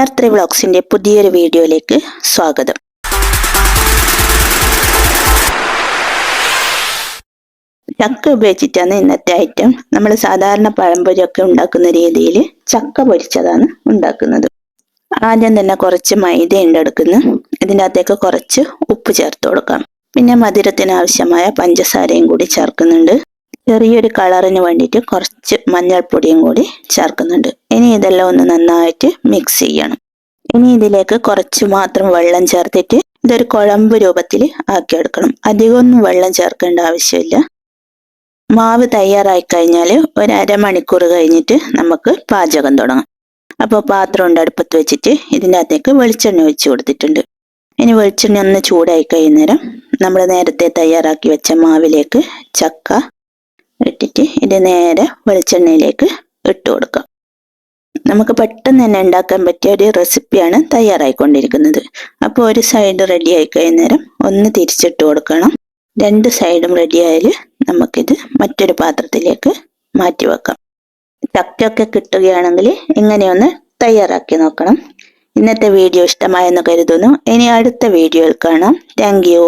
AR3 വ്ളോഗ്സിന്റെ പുതിയൊരു വീഡിയോയിലേക്ക് സ്വാഗതം. ചക്ക ഉപയോഗിച്ചിട്ടാണ് ഇന്നത്തെ ഐറ്റം. നമ്മൾ സാധാരണ പഴംപൊരിയൊക്കെ ഉണ്ടാക്കുന്ന രീതിയിൽ ചക്ക പൊരിച്ചതാണ് ഉണ്ടാക്കുന്നത്. ആദ്യം തന്നെ കുറച്ച് മൈദ എടുക്കുന്നത്. ഇതിൻ്റെ അകത്തേക്ക് കുറച്ച് ഉപ്പ് ചേർത്ത് കൊടുക്കാം. പിന്നെ മധുരത്തിന് ആവശ്യമായ പഞ്ചസാരയും കൂടി ചേർക്കുന്നുണ്ട്. ചെറിയൊരു കളറിന് വേണ്ടിയിട്ട് കുറച്ച് മഞ്ഞൾപ്പൊടിയും കൂടി ചേർക്കുന്നുണ്ട്. ഇനി ഇതെല്ലാം ഒന്ന് നന്നായിട്ട് മിക്സ് ചെയ്യണം. ഇനി ഇതിലേക്ക് കുറച്ച് മാത്രം വെള്ളം ചേർത്തിട്ട് ഇതൊരു കുഴമ്പ് രൂപത്തിൽ ആക്കിയെടുക്കണം. അധികമൊന്നും വെള്ളം ചേർക്കേണ്ട ആവശ്യമില്ല. മാവ് തയ്യാറായി കഴിഞ്ഞാൽ ഒരു അരമണിക്കൂർ കഴിഞ്ഞിട്ട് നമുക്ക് പാചകം തുടങ്ങാം. അപ്പോൾ പാത്രം ഉണ്ട് അടുപ്പത്ത് വെച്ചിട്ട് ഇതിൻ്റെ അകത്തേക്ക് വെളിച്ചെണ്ണ ഒഴിച്ച് കൊടുത്തിട്ടുണ്ട്. ഇനി വെളിച്ചെണ്ണ ഒന്ന് ചൂടായി കഴിയുന്നേരം നമ്മൾ നേരത്തെ തയ്യാറാക്കി വെച്ച മാവിലേക്ക് ചക്ക ഇട്ടിട്ട് ഇത് നേരെ വെളിച്ചെണ്ണയിലേക്ക് ഇട്ട് കൊടുക്കാം. നമുക്ക് പെട്ടെന്ന് തന്നെ ഉണ്ടാക്കാൻ പറ്റിയ ഒരു റെസിപ്പിയാണ് തയ്യാറായിക്കൊണ്ടിരിക്കുന്നത്. അപ്പോൾ ഒരു സൈഡ് റെഡി ആയി കഴിയുന്നേരം ഒന്ന് തിരിച്ചിട്ട് കൊടുക്കണം. രണ്ട് സൈഡും റെഡിയായാൽ നമുക്കിത് മറ്റൊരു പാത്രത്തിലേക്ക് മാറ്റി വെക്കാം. ചക്കയൊക്കെ കിട്ടുകയാണെങ്കിൽ ഇങ്ങനെയൊന്ന് തയ്യാറാക്കി നോക്കണം. ഇന്നത്തെ വീഡിയോ ഇഷ്ടമായെന്ന് കരുതുന്നു. ഇനി അടുത്ത വീഡിയോയിൽ കാണാം. Thank you.